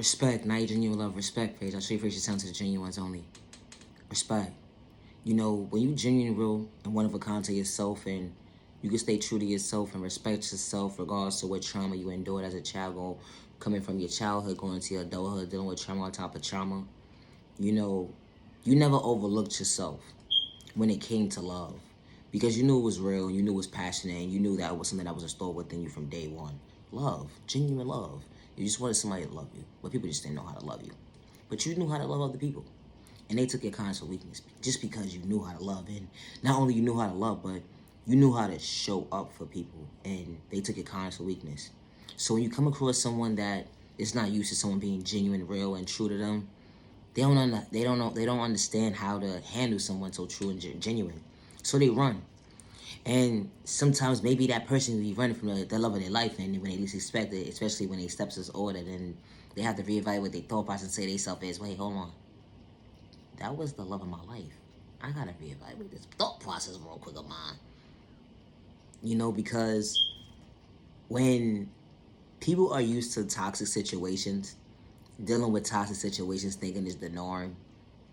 Respect, not your genuine love. Respect, Paige. I'll show you first your sound to the genuine ones only. Respect. You know, when you genuine, real, and one of a kind to yourself, and you can stay true to yourself and respect yourself regardless of what trauma you endured as a child, coming from your childhood, going into your adulthood, dealing with trauma on top of trauma. You know, you never overlooked yourself when it came to love. Because you knew it was real, you knew it was passionate, and you knew that it was something that was installed within you from day one. Love, genuine love. You just wanted somebody to love you, but people just didn't know how to love you. But you knew how to love other people. And they took your kindness for weakness just because you knew how to love. And not only you knew how to love, but you knew how to show up for people. And they took your kindness for weakness. So when you come across someone that is not used to someone being genuine, real, and true to them, they don't understand how to handle someone so true and genuine. So they run. And sometimes maybe that person will be running from the love of their life, and when they least expect it, especially when they steps is ordered, and they have to reevaluate their thought process and say to themselves is, wait, hold on. That was the love of my life. I gotta reevaluate this thought process real quick of mine. You know, because when people are used to toxic situations, dealing with toxic situations thinking it's the norm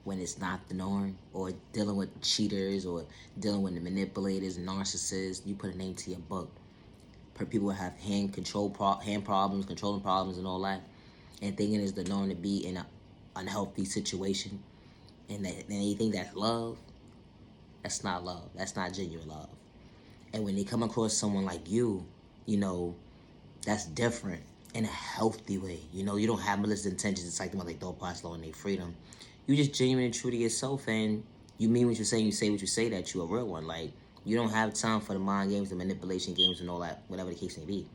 when it's not the norm, or dealing with cheaters, or dealing with the manipulators, narcissists, you put a name to your book. People have hand problems, controlling problems, and all that, and thinking it's the norm to be in an unhealthy situation, and they think that's love. That's not love. That's not genuine love. And when they come across someone like you know, that's different in a healthy way. You know, you don't have malicious intentions. It's like the one they thought possible and they freedom. You just genuine and true to yourself, and you mean what you say. You say what you say. That you're a real one. Like, you don't have time for the mind games, the manipulation games, and all that, whatever the case may be.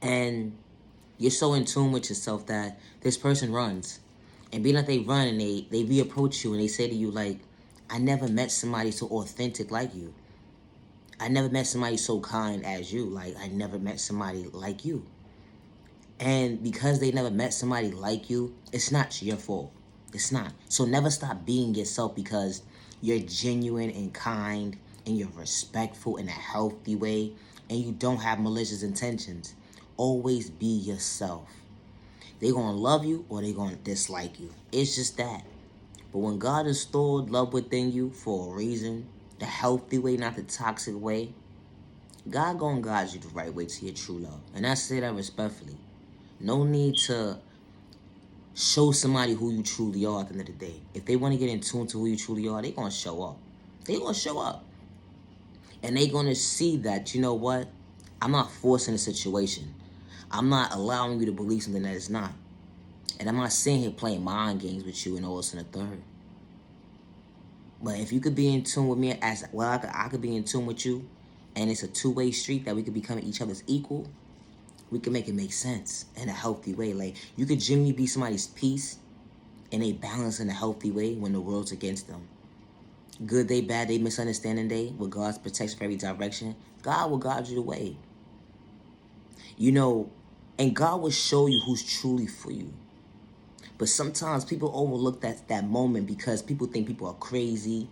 And you're so in tune with yourself that this person runs, and being that they run and they reapproach you and they say to you like, I never met somebody so authentic like you. I never met somebody so kind as you. Like, I never met somebody like you. And because they never met somebody like you, it's not your fault. It's not. So never stop being yourself, because you're genuine and kind, and you're respectful in a healthy way, and you don't have malicious intentions. Always be yourself. They're going to love you or they're going to dislike you. It's just that. But when God has stored love within you for a reason, the healthy way, not the toxic way, God gonna guide you the right way to your true love. And I say that respectfully. No need to show somebody who you truly are at the end of the day. If they want to get in tune to who you truly are, they gonna show up. They gonna show up. And they gonna see that, you know what? I'm not forcing a situation. I'm not allowing you to believe something that it's not. And I'm not sitting here playing mind games with you and all this and the third. But if you could be in tune with me as well, I could be in tune with you, and it's a two-way street that we could become each other's equal, we can make it make sense in a healthy way. Like, you could genuinely be somebody's peace and they balance in a healthy way when the world's against them. Good day, bad day, misunderstanding day, with God's protection for every direction, God will guide you the way. You know, and God will show you who's truly for you. But sometimes people overlook that moment because people think people are crazy.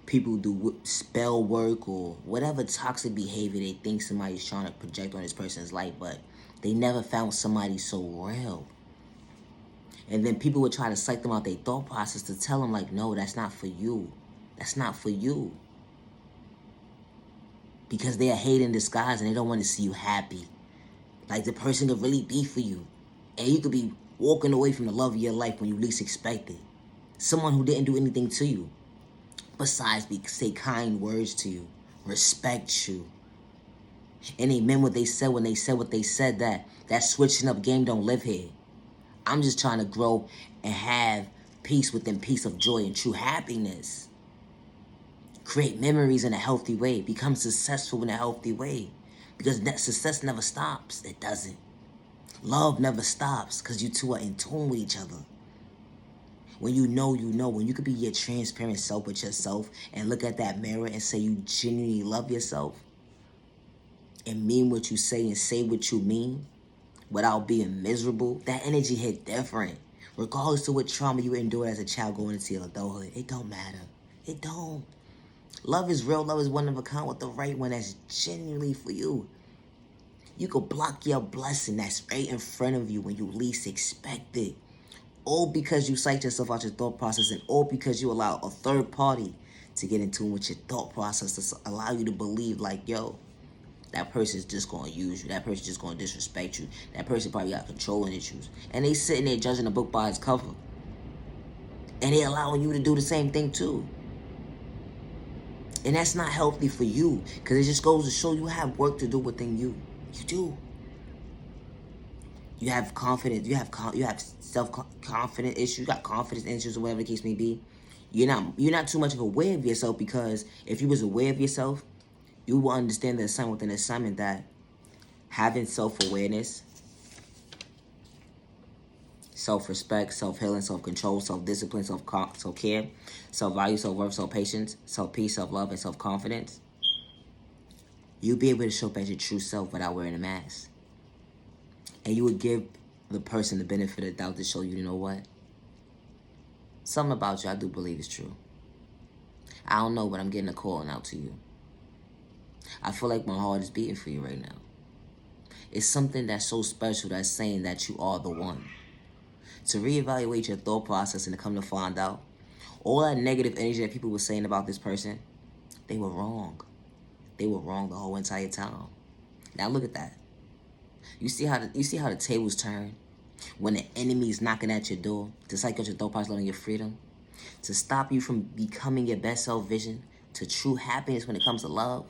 People do spell work or whatever toxic behavior they think somebody's trying to project on this person's life, but they never found somebody so real. And then people would try to psych them out their thought process to tell them like, no, that's not for you. That's not for you. Because they are hate in disguise and they don't want to see you happy. Like, the person could really be for you. And you could be walking away from the love of your life when you least expect it. Someone who didn't do anything to you besides say kind words to you, respect you. And they meant what they said when they said what they said. That switching up game don't live here. I'm just trying to grow and have peace within peace of joy and true happiness. Create memories in a healthy way. Become successful in a healthy way. Because that success never stops. It doesn't. Love never stops because you two are in tune with each other. When you know, you know. When you could be your transparent self with yourself and look at that mirror and say you genuinely love yourself and mean what you say and say what you mean without being miserable, that energy hit different. Regardless of what trauma you endured as a child going into your adulthood, it don't matter. It don't. Love is real. Love is one of a kind with the right one that's genuinely for you. You could block your blessing that's right in front of you when you least expect it. All because you psych yourself out your thought process, and all because you allow a third party to get in tune with your thought process to allow you to believe like, yo, that person's just going to use you. That person's just going to disrespect you. That person probably got controlling issues. And they sitting there judging a book by its cover. And they allowing you to do the same thing too. And that's not healthy for you, because it just goes to show you have work to do within you. You do. You have confidence. You have self-confidence issues. You got confidence issues or whatever the case may be. You're not too much of aware of yourself, because if you was aware of yourself, you will understand the assignment within the assignment that having self-awareness, self-respect, self-healing, self-control, self-discipline, self-care, self-value, self-worth, self-patience, self-peace, self-love, and self-confidence, you'll be able to show up as your true self without wearing a mask. And you would give the person the benefit of the doubt to show you know what? Something about you I do believe is true. I don't know, but I'm getting a calling out to you. I feel like my heart is beating for you right now. It's something that's so special that's saying that you are the one. To reevaluate your thought process and to come to find out, all that negative energy that people were saying about this person, they were wrong. They were wrong the whole entire time. Now look at that. You see how the tables turn when the enemy is knocking at your door to psych out your thought process, loving your freedom, to stop you from becoming your best self vision, to true happiness when it comes to love,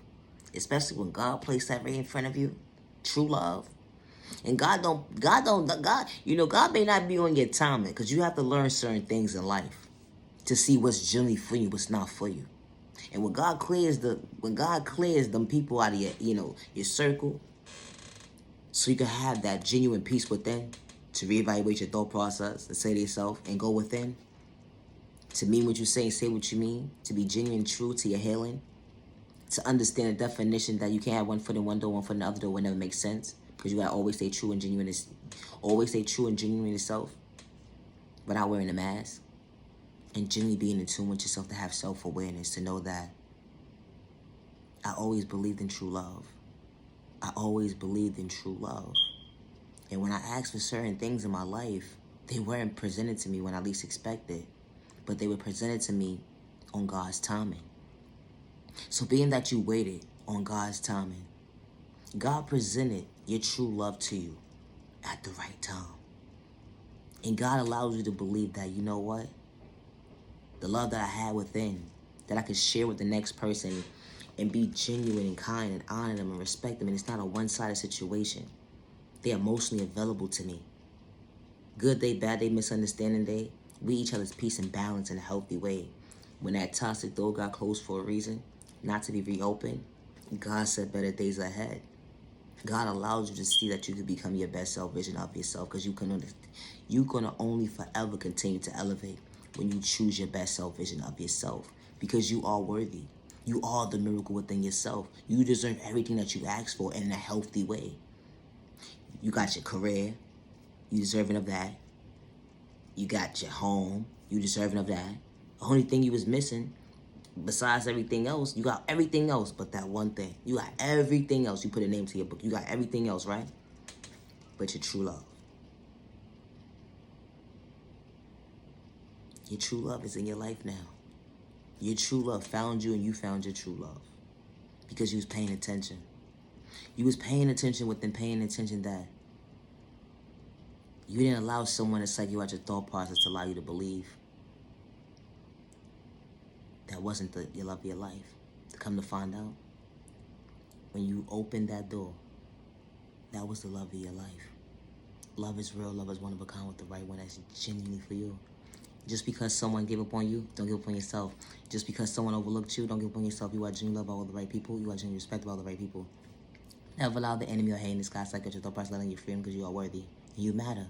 especially when God placed that right in front of you, true love. And God, God may not be on your timing, because you have to learn certain things in life to see what's genuinely for you, what's not for you. And when God clears them people out of your circle, so you can have that genuine peace within, to reevaluate your thought process and say to yourself and go within, to mean what you say and say what you mean, to be genuine and true to your healing, to understand the definition that you can't have one foot in one door, one foot in the other door, whenever it makes sense, because you gotta always stay true and genuine yourself without wearing a mask, and genuinely being in tune with yourself, to have self-awareness, to know that I always believed in true love. I always believed in true love. And when I asked for certain things in my life, they weren't presented to me when I least expected, but they were presented to me on God's timing. So being that you waited on God's timing, God presented your true love to you at the right time. And God allows you to believe that, you know what? The love that I had within, that I could share with the next person and be genuine and kind and honor them and respect them. And it's not a one-sided situation. They're emotionally available to me. Good day, bad day, misunderstanding day. We each other's peace and balance in a healthy way. When that toxic door got closed for a reason, not to be reopened, God said better days ahead. God allows you to see that you can become your best self vision of yourself, because you're gonna only forever continue to elevate when you choose your best self vision of yourself, because you are worthy. You are the miracle within yourself. You deserve everything that you ask for in a healthy way. You got your career, you deserving of that. You got your home, you deserving of that. The only thing you was missing, besides everything else, you got everything else but that one thing. You got everything else. You put a name to your book. You got everything else, right? But your true love. Your true love is in your life now. Your true love found you, and you found your true love because you was paying attention. You was paying attention within paying attention that you didn't allow someone to psych you out your thought process to allow you to believe that wasn't your love of your life. To come to find out, when you opened that door, that was the love of your life. Love is real. Love is one of a kind with the right one that's genuinely for you. Just because someone gave up on you, don't give up on yourself. Just because someone overlooked you, don't give up on yourself. You are genuinely loved by all the right people. You are genuinely respected by all the right people. Never allow the enemy or hate in this guy psych out your thought process, letting you freedom, because you are worthy. And you matter.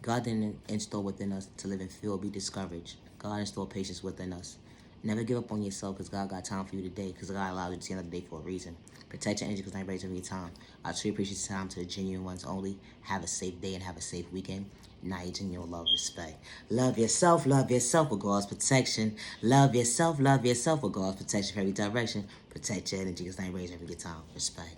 God didn't install within us to live in fear or be discouraged. God installed patience within us. Never give up on yourself, because God got time for you today, because God allowed you to see another day for a reason. Protect your energy, because I'm ready to your time. I truly appreciate your time, to the genuine ones only. Have a safe day and have a safe weekend. Night in your love, respect. Love yourself with God's protection. Love yourself with God's protection for every direction. Protect your energy, because I'm ready to your time. Respect.